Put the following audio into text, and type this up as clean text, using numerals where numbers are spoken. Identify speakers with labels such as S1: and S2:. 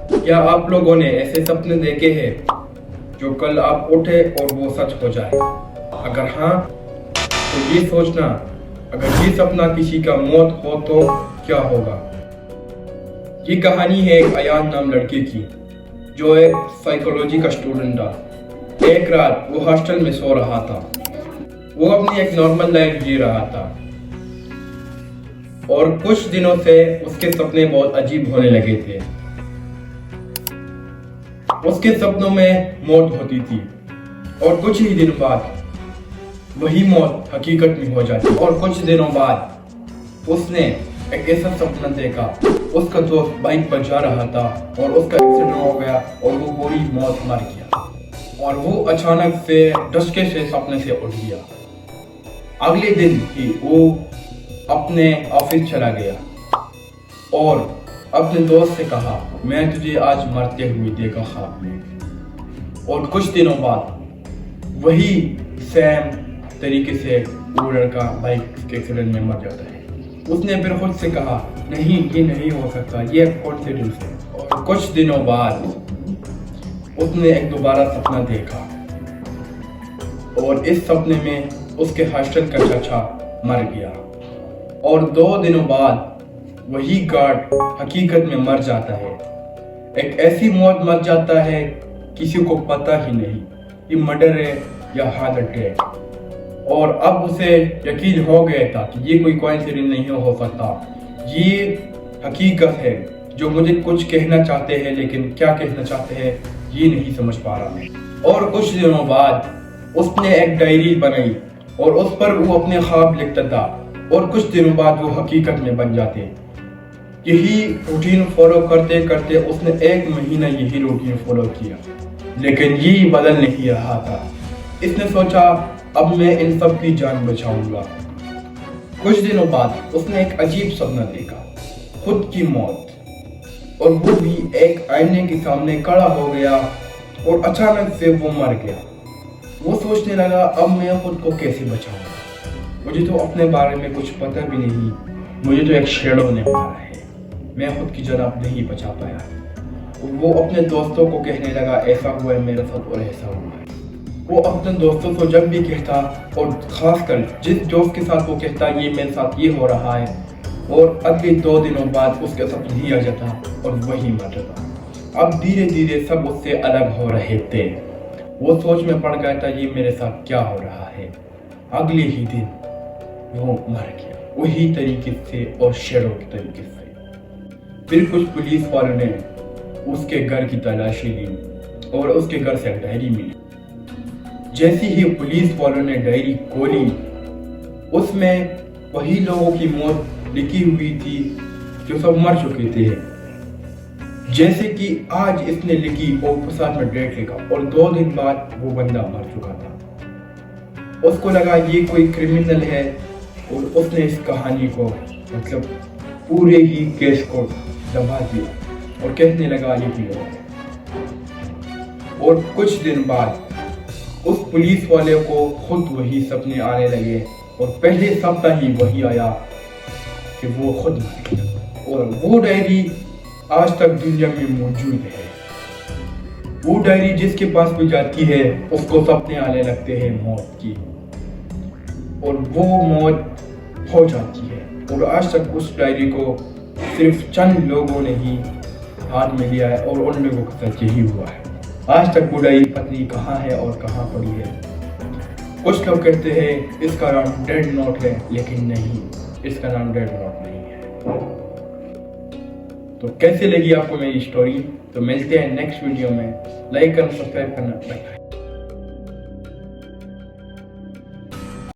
S1: क्या आप लोगों ने ऐसे सपने देखे हैं जो कल आप उठे और वो सच हो जाए? अगर हाँ, तो ये सोचना, अगर ये सपना किसी का मौत हो तो क्या होगा। ये कहानी है एक अयान नाम लड़के की, जो एक साइकोलॉजी का स्टूडेंट था। एक रात वो हॉस्टल में सो रहा था। वो अपनी एक नॉर्मल लाइफ जी रहा था और कुछ दिनों से उसके सपने बहुत अजीब होने लगे थे। उसके सपनों में मौत होती थी और कुछ ही दिन बाद वही मौत हकीकत में हो जाती। और कुछ दिनों बाद उसने एक ऐसा सपना देखा, उसका दोस्त बाइक पर जा रहा था और उसका एक्सीडेंट हो गया और वो बुरी मौत मर गया। और वो अचानक से धक्के से सपने से उठ गया। अगले दिन ही वो अपने ऑफिस चला गया और अपने दोस्त से कहा, मैं तुझे आज मरते हुए देखा ख्वाब में। और कुछ दिनों बाद वही सेम तरीके से वो लड़का बाइक के एक्सीडेंट में मर जाता है। उसने फिर खुद से कहा, नहीं ये नहीं हो सकता, ये कोइंसिडेंस है। और कुछ दिनों बाद उसने एक दोबारा सपना देखा और इस सपने में उसके हॉस्टल का चाचा मर गया। और 2 दिनों बाद वही गार्ड हकीकत में मर जाता है। एक ऐसी मौत मर जाता है किसी को पता ही नहीं ये मर्डर है या हार्ट अटैक। और अब उसे यकीन हो गया था कि ये कोई कोइंसिडेंस नहीं हो सकता, ये हकीकत है जो मुझे कुछ कहना चाहते हैं, लेकिन क्या कहना चाहते हैं ये नहीं समझ पा रहा मैं। और कुछ दिनों बाद उसने एक डायरी बनाई और उस पर वो अपने ख्वाब लिखता था और कुछ दिनों बाद वो हकीकत में बन जाते। यही रूटीन फॉलो करते करते उसने 1 महीना यही रूटीन फॉलो किया, लेकिन ये बदल नहीं रहा था। इसने सोचा, अब मैं इन सब की जान बचाऊंगा। कुछ दिनों बाद उसने एक अजीब सपना देखा, खुद की मौत, और वो भी एक आईने के सामने खड़ा हो गया और अचानक से वो मर गया। वो सोचने लगा, अब मैं खुद को कैसे बचाऊंगा, मुझे तो अपने बारे में कुछ पता भी नहीं, मुझे तो एक शेडो ने मारा है, मैं खुद की जान अब नहीं बचा पाया। वो अपने दोस्तों को कहने लगा, ऐसा हुआ है मेरे साथ और ऐसा हुआ है। वो अपने दोस्तों को जब भी कहता, और खासकर जिस दोस्त के साथ वो कहता ये मेरे साथ ये हो रहा है, और अगले 2 दिनों बाद उसके साथ यही आ जाता और वही मर जाता। अब धीरे धीरे सब उससे अलग हो रहे थे। वो सोच में पड़ गया था ये मेरे साथ क्या हो रहा है। अगले ही दिन वो मर गया, वही तरीके से और शेरों के तरीके से। फिर कुछ पुलिस वालों ने उसके घर की तलाशी ली और उसके घर से डायरी मिली। जैसे ही पुलिस वालों ने डायरी खोली, उसमें वही लोगों की मौत लिखी हुई थी जो सब मर चुके थे। जैसे कि आज इसने लिखी और साथ में डेट लिखा और 2 दिन बाद वो बंदा मर चुका था। उसको लगा ये कोई क्रिमिनल है और उसने इस कहानी को मतलब पूरे ही केस को दबा दिया और कहने लगा ये क्यों है। और कुछ दिन बाद उस पुलिस वाले को खुद वही सपने आने लगे और पहले सप्ताह ही वही आया कि वो खुद मर गया। और वो डायरी आज तक दुनिया में मौजूद है। वो डायरी जिसके पास भी जाती है उसको सपने आने लगते हैं मौत की, और वो मौत हो जाती है। और आज तक उस डायरी को सिर्फ चंद लोगों ने ही हाथ में लिया है और उन लोगों के साथ यही हुआ है। आज तक वो डायरी पता नहीं कहाँ है और कहाँ पड़ी है। कुछ लोग कहते हैं इसका नाम डेड नोट है, लेकिन नहीं, इसका नाम डेड नोट नहीं है। तो कैसे लगी आपको मेरी स्टोरी? तो मिलते हैं नेक्स्ट वीडियो में। लाइक करना, सब्सक्राइब करना।